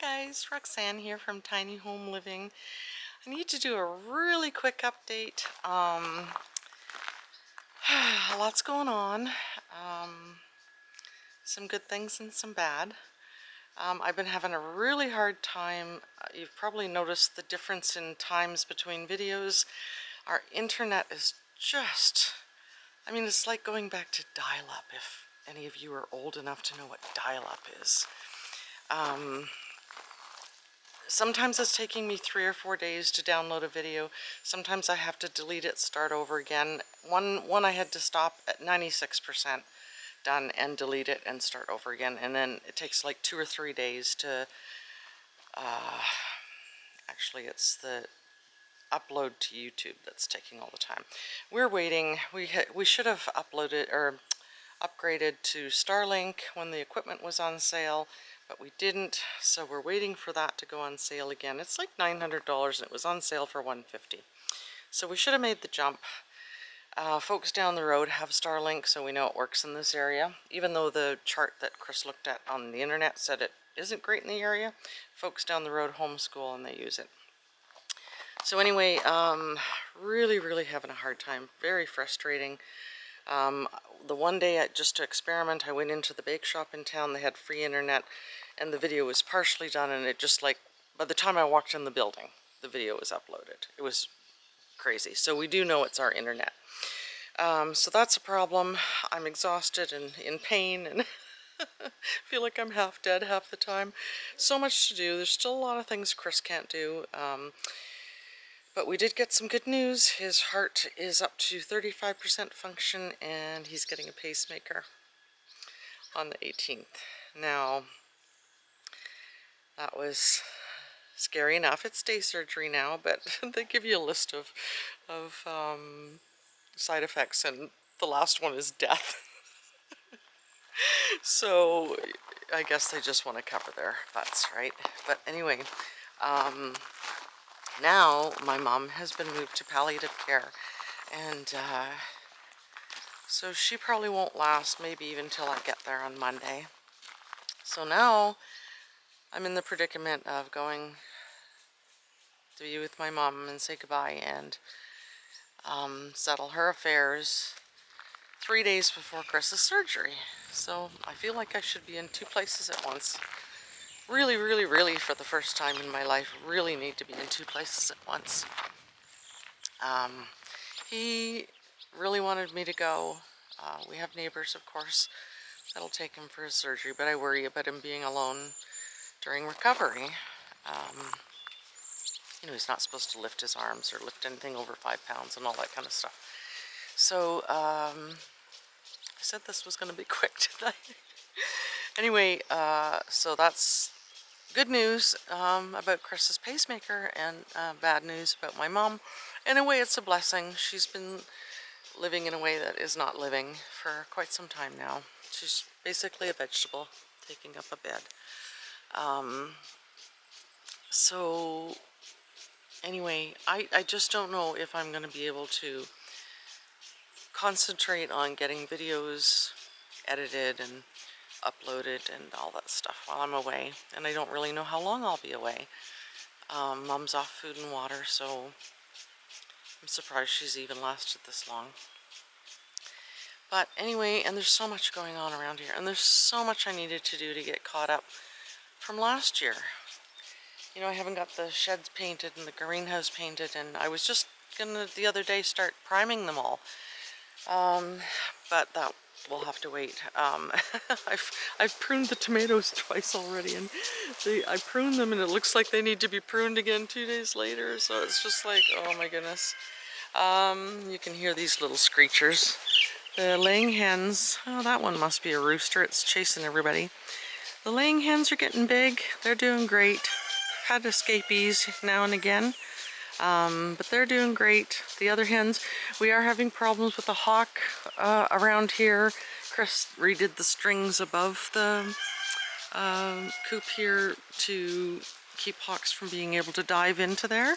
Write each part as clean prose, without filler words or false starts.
Guys, Roxanne here from Tiny Home Living. I need to do a really quick update. Lots going on. Some good things and some bad. I've been having a really hard time. You've probably noticed the difference in times between videos. Our internet is just, it's like going back to dial-up, if any of you are old enough to know what dial-up is. Sometimes it's taking me 3 or 4 days to download a video. Sometimes I have to delete it, start over again. One I had to stop at 96% done and delete it and start over again. And then it takes like 2 or 3 days to, actually it's the upload to YouTube that's taking all the time. We're waiting. We should have uploaded or upgraded to Starlink when the equipment was on sale, but we didn't, so we're waiting for that to go on sale again. It's like $900 and it was on sale for $150. So we should have made the jump. Folks down the road have Starlink, so we know it works in this area. Even though the chart that Chris looked at on the internet said it isn't great in the area, folks down the road homeschool and they use it. So anyway, really having a hard time. Very frustrating. The one day, just to experiment, I went into the bake shop in town. They had free internet, and the video was partially done, and it just like, by the time I walked in the building, the video was uploaded. It was crazy. So we do know it's our internet. So that's a problem. I'm exhausted and in pain, and feel like I'm half dead half the time. So much to do. There's still a lot of things Chris can't do. But we did get some good news. His heart is up to 35% function and he's getting a pacemaker on the 18th. Now, that was scary enough. It's day surgery now, but they give you a list of side effects, and the last one is death. So I guess they just want to cover their butts, right? But anyway, now my mom has been moved to palliative care, and so she probably won't last, maybe even till I get there on Monday. So now I'm in the predicament of going to be with my mom and say goodbye and settle her affairs 3 days before Chris's surgery. So I feel like I should be in 2 places at once. Really, for the first time in my life, really need to be in 2 places at once. He really wanted me to go. We have neighbors, of course, that'll take him for his surgery, but I worry about him being alone during recovery. He's not supposed to lift his arms or lift anything over 5 pounds and all that kind of stuff. So, I said this was going to be quick today. Anyway, so that's good news about Chris's pacemaker, and bad news about my mom. In a way, it's a blessing. She's been living in a way that is not living for quite some time now. She's basically a vegetable taking up a bed. So anyway, I just don't know if I'm going to be able to concentrate on getting videos edited and uploaded and all that stuff while I'm away, and I don't really know how long I'll be away. Mom's off food and water, so I'm surprised she's even lasted this long. But anyway, and there's so much going on around here, and there's so much I needed to do to get caught up from last year. I haven't got the sheds painted and the greenhouse painted, and I was just gonna the other day start priming them all. But that will have to wait. I've pruned the tomatoes twice already, and I pruned them and it looks like they need to be pruned again 2 days later, so it's just like, oh my goodness. You can hear these little screechers. The laying hens, oh, that one must be a rooster, it's chasing everybody. The laying hens are getting big, they're doing great. Had escapees now and again. But they're doing great. The other hens, we are having problems with the hawk around here. Chris redid the strings above the coop here to keep hawks from being able to dive into there.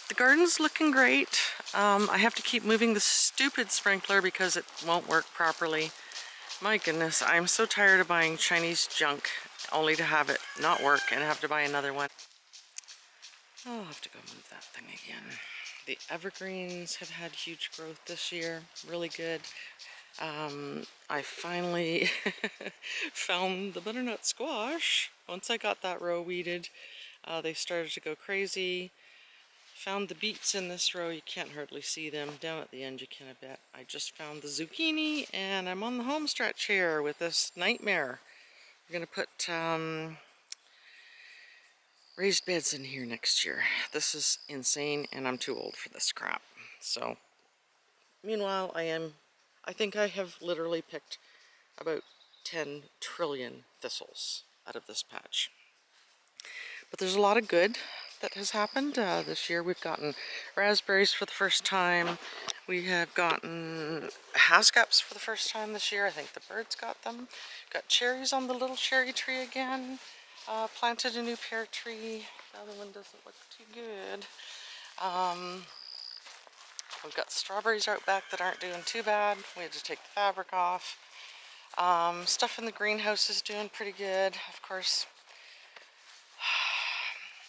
The garden's looking great. I have to keep moving the stupid sprinkler because it won't work properly. My goodness, I'm so tired of buying Chinese junk. only to have it not work and have to buy another one. I'll have to go move that thing again. The evergreens have had huge growth this year, really good. I finally found the butternut squash. Once I got that row weeded, they started to go crazy. Found the beets in this row, you can't hardly see them. Down at the end you can a bit. I just found the zucchini and I'm on the home stretch here with this nightmare. We're going to put raised beds in here next year. This is insane and I'm too old for this crap. So, meanwhile I think I have literally picked about 10 trillion thistles out of this patch. But there's a lot of good that has happened this year. We've gotten raspberries for the first time. We have gotten haskaps for the first time this year. I think the birds got them. Got cherries on the little cherry tree again. Planted a new pear tree. The other one doesn't look too good. We've got strawberries out back that aren't doing too bad. We had to take the fabric off. Stuff in the greenhouse is doing pretty good. Of course,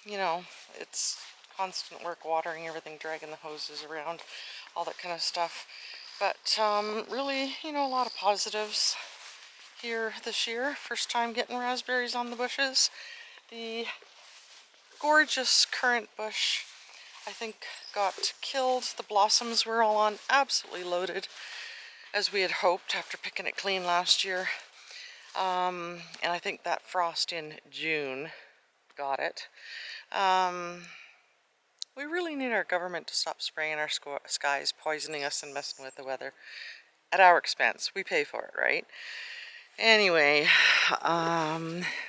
you know, it's constant work watering everything, dragging the hoses around, all that kind of stuff. But really, you know, a lot of positives here this year. First time getting raspberries on the bushes. The gorgeous currant bush, I think, got killed. The blossoms were all on, absolutely loaded, as we had hoped after picking it clean last year. And I think that frost in June got it. We really need our government to stop spraying our skies, poisoning us and messing with the weather at our expense. We pay for it, right? Anyway,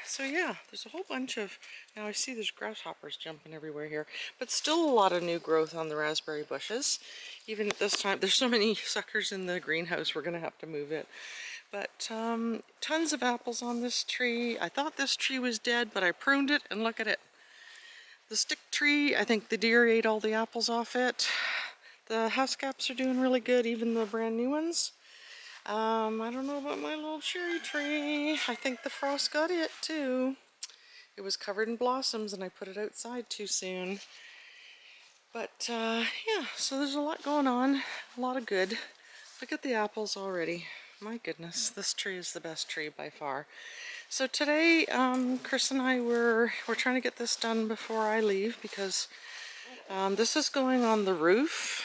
so yeah, there's a whole bunch of, now I see there's grasshoppers jumping everywhere here, but still a lot of new growth on the raspberry bushes. Even at this time, there's so many suckers in the greenhouse, we're going to have to move it. But tons of apples on this tree. I thought this tree was dead, but I pruned it and look at it. The stick tree, I think the deer ate all the apples off it. The haskaps are doing really good, even the brand new ones. I don't know about my little cherry tree. I think the frost got it too. It was covered in blossoms and I put it outside too soon. But yeah, so there's a lot going on, a lot of good. Look at the apples already. My goodness, this tree is the best tree by far. So today, Chris and I we're trying to get this done before I leave because this is going on the roof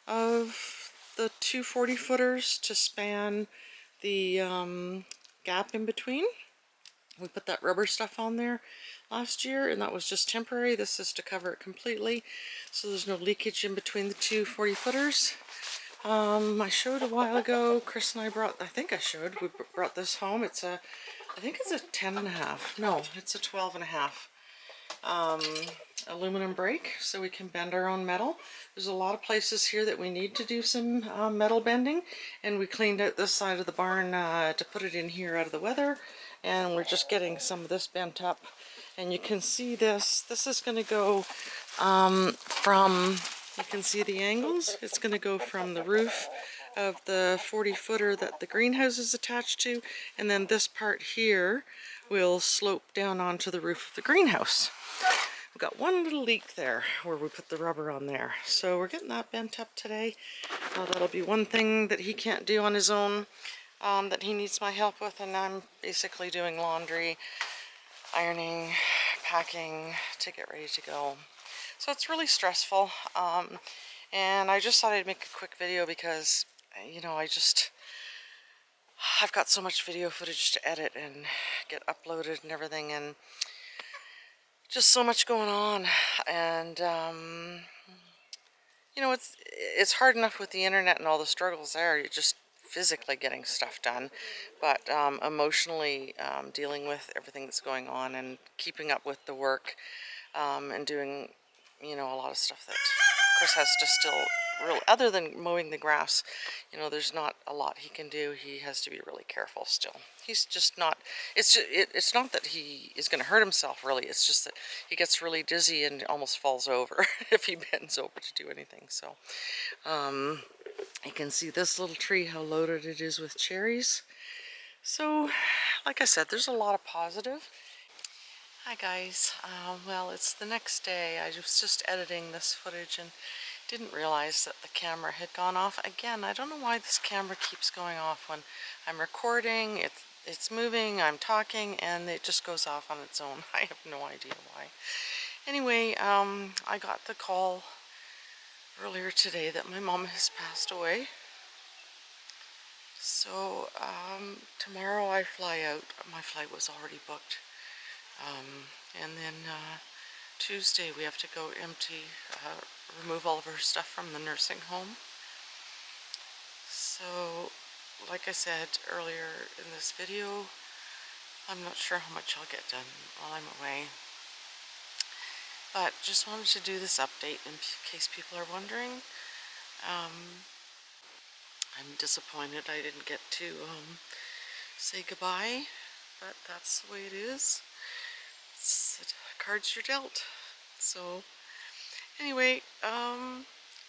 of the two 40-footers to span the gap in between. We put that rubber stuff on there last year and that was just temporary. This is to cover it completely so there's no leakage in between the two 40-footers. I showed a while ago, Chris and I brought, we brought this home. It's a, I think it's a 10.5. No, it's a 12.5 aluminum brake, so we can bend our own metal. There's a lot of places here that we need to do some metal bending, and we cleaned out this side of the barn to put it in here out of the weather, and we're just getting some of this bent up. And you can see this is going to go from, you can see the angles, it's going to go from the roof of the 40-footer that the greenhouse is attached to, and then this part here will slope down onto the roof of the greenhouse. We've got one little leak there where we put the rubber on there, so we're getting that bent up today. That'll be one thing that he can't do on his own, that he needs my help with, and I'm basically doing laundry, ironing, packing to get ready to go. So it's really stressful, and I just thought I'd make a quick video because, you know, I've got so much video footage to edit and get uploaded and everything, and just so much going on. And you know, it's hard enough with the internet and all the struggles there. You're just physically getting stuff done, but emotionally dealing with everything that's going on and keeping up with the work, and doing, you know, a lot of stuff that Chris has to still really, other than mowing the grass, you know, there's not a lot he can do. He has to be really careful still. He's just not, it's not that he is going to hurt himself, really. It's just that he gets really dizzy and almost falls over if he bends over to do anything. So you can see this little tree, how loaded it is with cherries. So, like I said, there's a lot of positive. Hi guys. Well, it's the next day. I was just editing this footage and didn't realize that the camera had gone off again. I don't know why this camera keeps going off when I'm recording. It's moving, I'm talking, and it just goes off on its own. I have no idea why. Anyway, I got the call earlier today that my mom has passed away. So tomorrow I fly out. My flight was already booked. And then Tuesday we have to go remove all of her stuff from the nursing home. So, like I said earlier in this video, I'm not sure how much I'll get done while I'm away. But just wanted to do this update in case people are wondering. I'm disappointed I didn't get to say goodbye, but that's the way it is. It's the cards you're dealt. So anyway,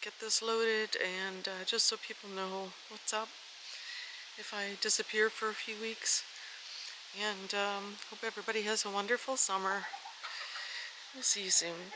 get this loaded and just so people know what's up if I disappear for a few weeks. And hope everybody has a wonderful summer. We'll see you soon.